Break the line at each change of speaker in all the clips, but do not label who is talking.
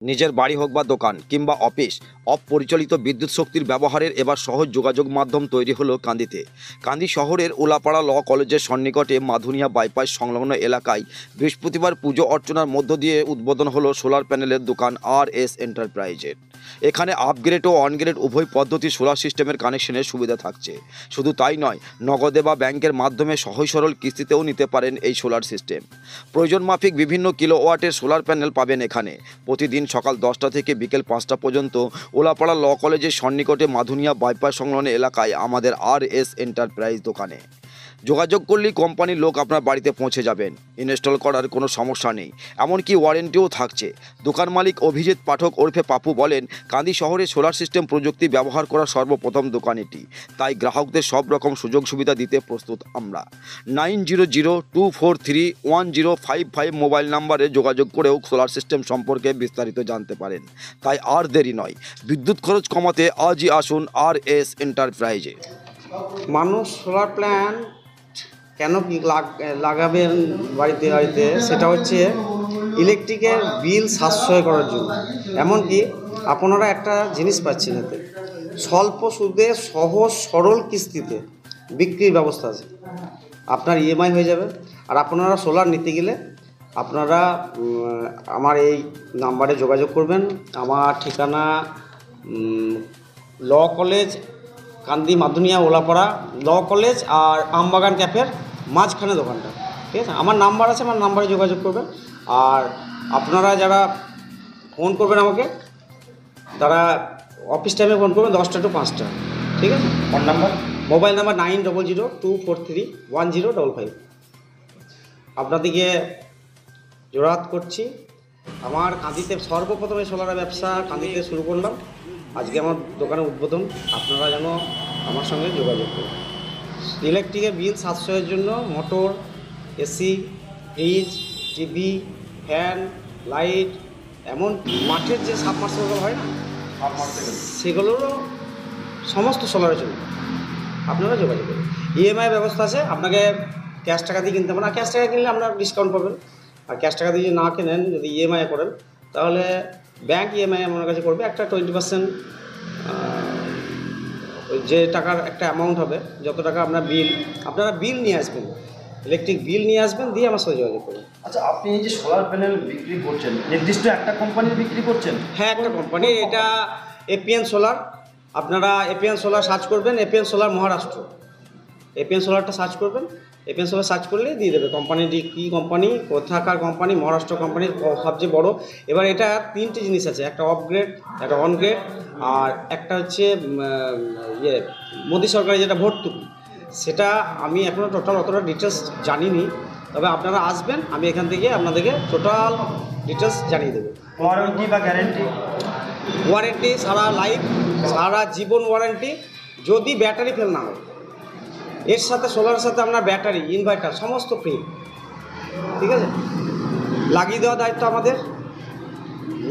নিজের বাড়ি হোক বা দোকান কিংবা অফিস অপরিচালিত বিদ্যুৎ শক্তির ব্যবহারের এবার সহজ যোগাযোগ মাধ্যম তৈরি হলো কান্দিতে। কান্দি শহরের উলাপাড়া ল কলেজের সন্নিকটে মাধুনিয়া বাইপাস সংলগ্ন এলাকায় বৃহস্পতিবার পুজো অর্চনার মধ্য দিয়ে উদ্বোধন হলো সোলার প্যানেলের দোকান RS এন্টারপ্রাইজের। এখানে আপগ্রেড ও অনগ্রেড উভয় পদ্ধতি সোলার সিস্টেমের কানেকশনের সুবিধা থাকছে। শুধু তাই নয়, নগদে বা ব্যাংকের মাধ্যমে সহজ সরল কিস্তিতেও নিতে পারেন এই সোলার সিস্টেম। প্রয়োজন মাফিক বিভিন্ন কিলোওয়াটের সোলার প্যানেল পাবেন এখানে। প্রতিদিন সকাল 10টা থেকে বিকেল 5টা পর্যন্ত উলাপাড়া ল কলেজের সন্নিকটে মাধুনিয়া বাইপাস সংলগ্ন এলাকায় আমাদের RS এন্টারপ্রাইজ দোকানে যোগাযোগ করলেই কোম্পানির লোক আপনার বাড়িতে পৌঁছে যাবেন। ইনস্টল করার কোনো সমস্যা নেই, এমনকি ওয়ারেন্টিও থাকছে। দোকান মালিক অভিজিৎ পাঠক ওরফে পাপু বলেন, কান্দি শহরে সোলার সিস্টেম প্রযুক্তি ব্যবহার করা সর্বপ্রথম দোকান এটি। তাই গ্রাহকদের সব রকম সুযোগ সুবিধা দিতে প্রস্তুত আমরা। 9002431055 মোবাইল নাম্বারে যোগাযোগ করেও সোলার সিস্টেম সম্পর্কে বিস্তারিত জানতে পারেন। তাই আর দেরি নয়, বিদ্যুৎ খরচ কমাতে আজই আসুন RS এন্টারপ্রাইজে।
মানুষ সোলার প্ল্যান্ট কেন লাগাবেন বাড়িতে বাড়িতে, সেটা হচ্ছে ইলেকট্রিকের বিল সাশ্রয় করার জন্য। এমনকি আপনারা একটা জিনিস পাচ্ছেন, এতে স্বল্প সুদে সহজ সরল কিস্তিতে বিক্রির ব্যবস্থা আছে। আপনার EMI হয়ে যাবে। আর আপনারা সোলার নিতে গেলে আপনারা আমার এই নাম্বারে যোগাযোগ করবেন। আমার ঠিকানা ল কলেজ, কান্দি মাধুনিয়া ওলাপাড়া ল কলেজ আর আমবাগান ক্যাফের মাঝখানে দোকানটা, ঠিক আছে। আমার নাম্বার আছে, আমার নাম্বারে যোগাযোগ করবেন। আর আপনারা যারা ফোন করবেন আমাকে, তারা অফিস টাইমে ফোন করবেন 10টা to 5টা, ঠিক আছে।
Phone number,
mobile number 9002431055। আপনাদেরকে জোড়হাত করছি। আমার কান্দিতে সর্বপ্রথমে সোলারের ব্যবসা কান্দিতে শুরু করলাম। আজকে আমার দোকানের উদ্বোধন। আপনারা যেন আমার সঙ্গে যোগাযোগ করুন। ইলেকট্রিকের বিল সাশ্রয়ের জন্য motor, AC, fridge, TV, fan, light, এমন মাঠের যে সাবমার্সিবল হয় না, সেগুলোরও সমস্ত সোলারের জন্য আপনারা যোগাযোগ করুন। EMI ব্যবস্থা আছে। আপনাকে ক্যাশ টাকা দিয়ে কিনতে হবে না। ক্যাশ টাকা কিনলে আপনারা ডিসকাউন্ট পাবেন। আর ক্যাশ টাকা দিয়ে যদি না কেনেন, যদি EMI করেন, তাহলে ব্যাংক EMI আমার কাছে করবে একটা 20%, যে টাকার একটা অ্যামাউন্ট হবে, যত টাকা আপনারা বিল নিয়ে আসবেন, ইলেকট্রিক বিল নিয়ে আসবেন, দিয়ে আমার সাথে যোগাযোগ করবেন।
আচ্ছা, আপনি এই যে সোলার প্যানেল বিক্রি করছেন, নির্দিষ্ট একটা কোম্পানির বিক্রি করছেন?
হ্যাঁ, একটা কোম্পানি, এটা APN সোলার। আপনারা APN সোলার সার্চ করবেন, APN সোলার মহারাষ্ট্র, APN সোলারটা সার্চ করবেন। APN সোলার সার্চ করলেই দিয়ে দেবে কোম্পানিটি কী কোম্পানি, কোথাকার কোম্পানি। মহারাষ্ট্র কোম্পানির সবচেয়ে বড়। এবার এটা 3টে জিনিস আছে, একটা আপগ্রেড, একটা অনগ্রেড, আর একটা হচ্ছে মোদী সরকারের যেটা ভর্তুকি। সেটা আমি এখনও টোটাল অতটা ডিটেলস জানিনি, তবে আপনারা আসবেন, আমি এখান থেকে আপনাদেরকে টোটাল ডিটেলস জানিয়ে দেবো।
ওয়ারেন্টি বা গ্যারেন্টি?
ওয়ারেন্টি সারা লাইফ, সারা জীবন ওয়ারেন্টি, যদি ব্যাটারি ফেল না হয়। এর সাথে সোলারের সাথে আপনার ব্যাটারি, ইনভার্টার সমস্ত ফ্রি, ঠিক আছে। লাগিয়ে দেওয়ার দায়িত্ব আমাদের।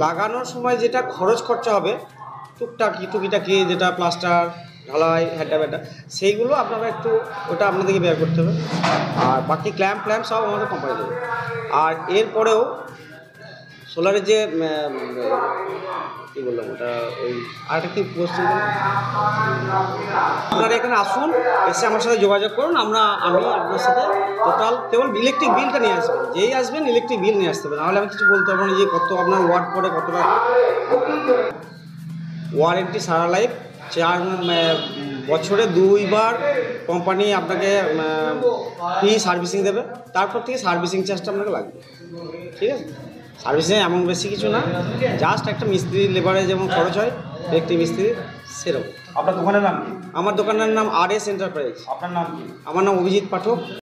লাগানোর সময় যেটা খরচা হবে টুকিটাকি, যেটা প্লাস্টার, ঢালাই, হ্যাড্ডা সেইগুলো আপনারা একটু ওটা আপনাদেরকে বের করতে হবে। আর বাকি ক্ল্যাম্প সব আমাদের কোম্পানি দেবে। আর এরপরেও সোলারের যে কী বললাম ওটা, ওই আরেকটা কী কোশ্চেন, আপনারা এখানে আসুন, এসে আমার সাথে যোগাযোগ করুন। আমি আপনার সাথে টোটাল কেবল ইলেকট্রিক বিলটা নিয়ে আসবেন। যেই আসবেন ইলেকট্রিক বিল নিয়ে আসতে হবে, নাহলে আমি কিছু বলতে পারবো না যে কত আপনার ওয়াট পড়ে, কতটা। ওয়ারেন্টি সারা লাইফ, বছরে 2 বার কোম্পানি আপনাকে ফ্রি সার্ভিসিং দেবে। তারপর থেকে সার্ভিসিং চার্জটা আপনাকে লাগবে, ঠিক আছে। সার্ভিসিং এমন বেশি কিছু না, জাস্ট একটা মিস্ত্রি লেবারে যেমন খরচ হয় ইলেকট্রিক মিস্ত্রি, সেরকম।
আপনার দোকানের নাম কি?
আমার দোকানের নাম RS এন্টারপ্রাইজ।
আপনার নাম কি?
আমার নাম অভিজিৎ পাঠক।